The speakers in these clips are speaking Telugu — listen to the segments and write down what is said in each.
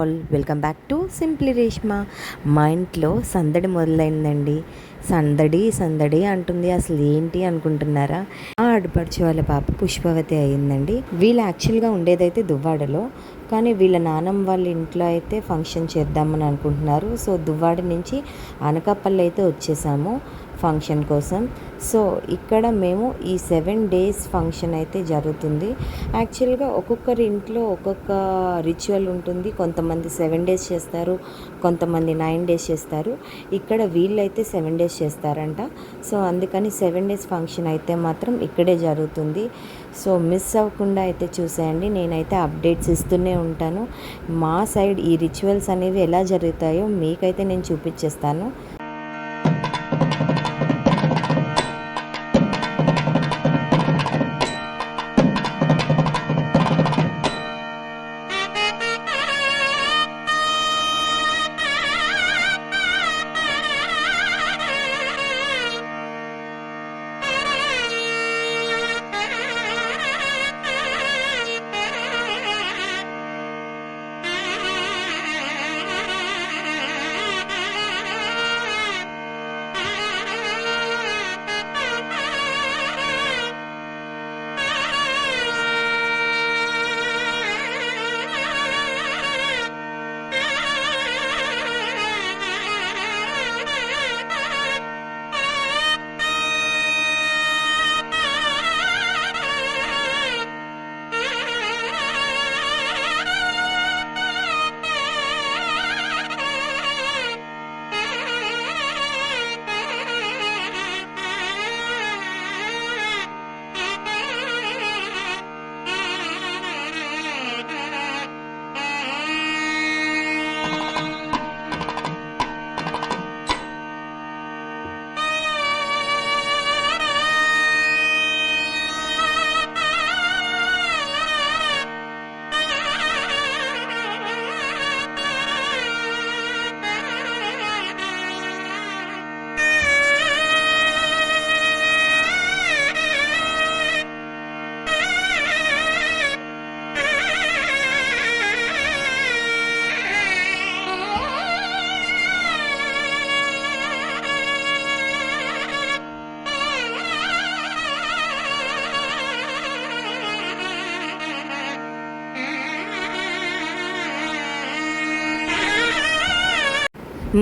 All, welcome back to simply Reshma. మా ఇంట్లో సందడి మొదలైందండి. సందడి సందడి అంటుంది, అసలు ఏంటి అనుకుంటున్నారా? ఆ ఆడపడుచు వాళ్ళ పాప పుష్పవతి అయిందండి. వీళ్ళు యాక్చువల్గా ఉండేదైతే దువ్వాడలో, కానీ వీళ్ళ నాన్నమ్మ వాళ్ళ ఇంట్లో అయితే ఫంక్షన్ చేద్దామని అనుకుంటున్నారు. సో దువ్వాడ నుంచి అనకాపల్లి అయితే వచ్చేసాము ఫంక్షన్ కోసం. సో ఇక్కడ మేము ఈ 7 days ఫంక్షన్ అయితే జరుగుతుంది. యాక్చువల్గా ఒక్కొక్కరి ఇంట్లో ఒక్కొక్క రిచువల్ ఉంటుంది. కొంతమంది 7 days చేస్తారు, కొంతమంది 9 days చేస్తారు. ఇక్కడ వీళ్ళైతే 7 days చేస్తారంట. సో అందుకని 7 days ఫంక్షన్ అయితే మాత్రం ఇక్కడే జరుగుతుంది. సో మిస్ అవ్వకుండా అయితే చూసేయండి. నేనైతే అప్డేట్స్ ఇస్తూనే ఉంటాను. మా సైడ్ ఈ రిచువల్స్ అనేవి ఎలా జరుగుతాయో మీకైతే నేను చూపించేస్తాను.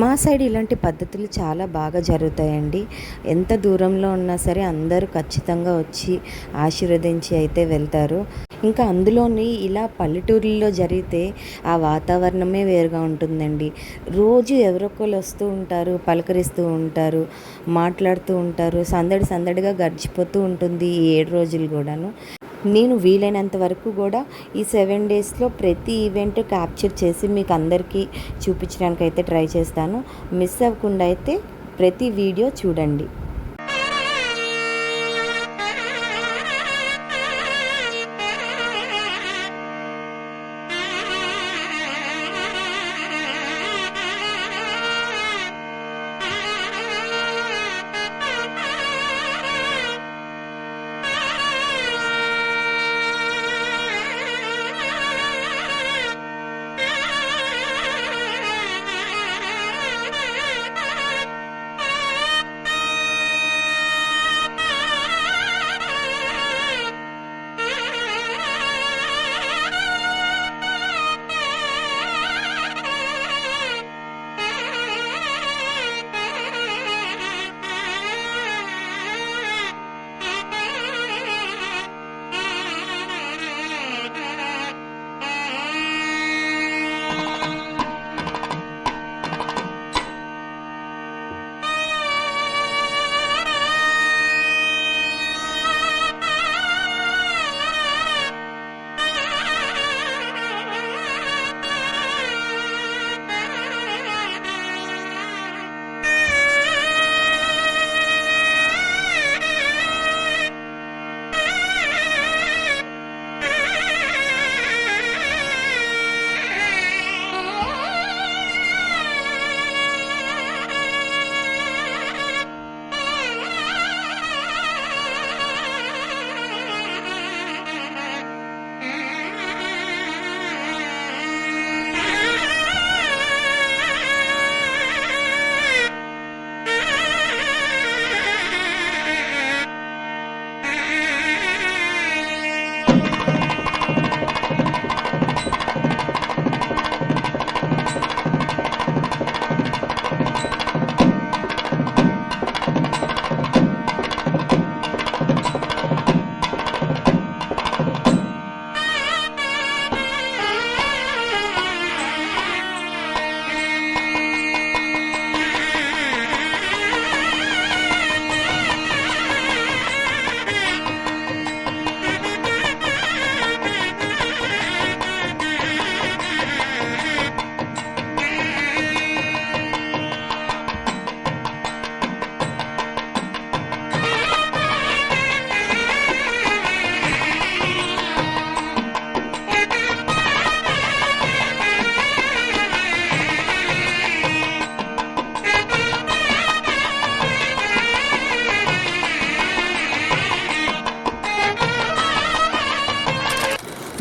మా సైడ్ ఇలాంటి పద్ధతులు చాలా బాగా జరుగుతాయండి. ఎంత దూరంలో ఉన్నా సరే అందరూ ఖచ్చితంగా వచ్చి ఆశీర్వదించి అయితే వెళ్తారు. ఇంకా అందులోని ఇలా పల్లెటూరుల్లో జరిగితే ఆ వాతావరణమే వేరుగా ఉంటుందండి. రోజు ఎవరొకరు వస్తూ ఉంటారు, పలకరిస్తూ ఉంటారు, మాట్లాడుతూ ఉంటారు. సందడి సందడిగా గడిచిపోతూ ఉంటుంది ఈ 7 రోజులు కూడాను. నేను వీలైనంత వరకు కూడా ఈ 7 daysలో ప్రతి ఈవెంట్ క్యాప్చర్ చేసి మీకు అందరికీ చూపించడానికి అయితే ట్రై చేస్తాను. మిస్ అవ్వకుండా అయితే ప్రతి వీడియో చూడండి.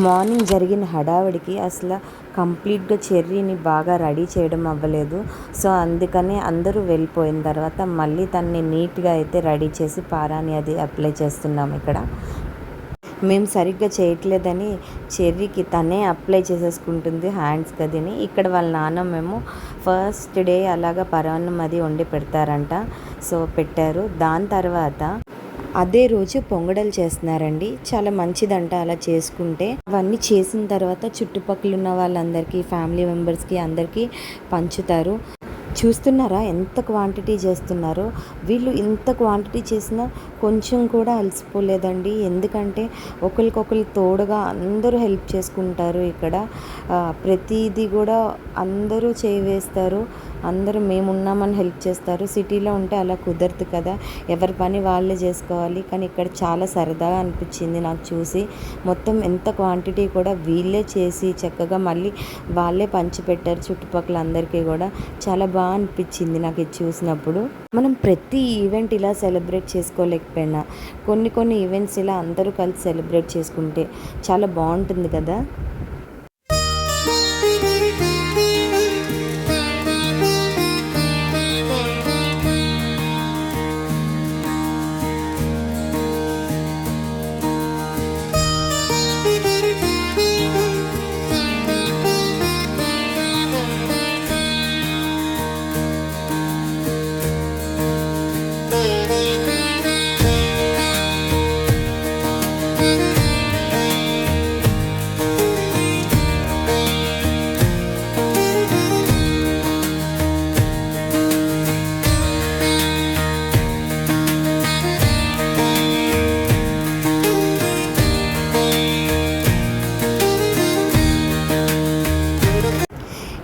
మార్నింగ్ జరిగిన హడావిడికి అసలు కంప్లీట్గా చెర్రీని బాగా రెడీ చేయడం అవ్వలేదు. సో అందుకని అందరూ వెళ్ళిపోయిన తర్వాత మళ్ళీ తనని నీట్గా అయితే రెడీ చేసి పారాని అది అప్లై చేస్తున్నాం. ఇక్కడ మేము సరిగ్గా చేయట్లేదని చెర్రీకి తనే అప్లై చేసేసుకుంటుంది హ్యాండ్స్ కదిని. ఇక్కడ వాళ్ళ నాన్న మేము ఫస్ట్ డే అలాగా పరమాన్నం అది వండి పెడతారంట. సో పెట్టారు. దాని తర్వాత అదే రోజు పొంగడలు చేస్తున్నారండి. చాలా మంచిదంట అలా చేసుకుంటే. అవన్నీ చేసిన తర్వాత చుట్టుపక్కల ఉన్న వాళ్ళందరికీ, ఫ్యామిలీ మెంబర్స్కి అందరికీ పంచుతారు. చూస్తున్నారా ఎంత క్వాంటిటీ చేస్తున్నారో. వీళ్ళు ఇంత క్వాంటిటీ చేసినా కొంచెం కూడా అలసిపోలేదండి. ఎందుకంటే ఒకరికొకరు తోడుగా అందరూ హెల్ప్ చేసుకుంటారు. ఇక్కడ ప్రతిదీ కూడా అందరూ చేయి వేస్తారు. అందరూ మేమున్నామని హెల్ప్ చేస్తారు. సిటీలో ఉంటే అలా కుదరదు కదా, ఎవరి పని వాళ్ళే చేసుకోవాలి. కానీ ఇక్కడ చాలా సరదాగా అనిపించింది నాకు చూసి. మొత్తం ఎంత క్వాంటిటీ కూడా వీళ్ళే చేసి చక్కగా మళ్ళీ వాళ్ళే పంచిపెట్టారు చుట్టుపక్కల అందరికీ కూడా. చాలా బాగా అనిపించింది నాకు ఇది చూసినప్పుడు. మనం ప్రతి ఈవెంట్ ఇలా సెలబ్రేట్ చేసుకోలేకపోయినా కొన్ని ఈవెంట్స్ ఇలా అందరూ కలిసి సెలబ్రేట్ చేసుకుంటే చాలా బాగుంటుంది కదా.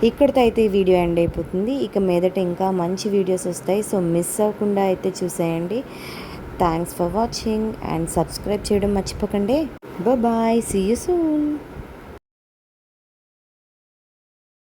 ఇక్కడితో అయితే ఈ వీడియో ఎండ్ అయిపోతుంది. ఇక మీదట ఇంకా మంచి వీడియోస్ వస్తాయి. సో మిస్ అవ్వకుండా అయితే చూసేయండి. Thanks for watching and subscribe చేయడం మర్చిపోకండి. Bye, see you soon.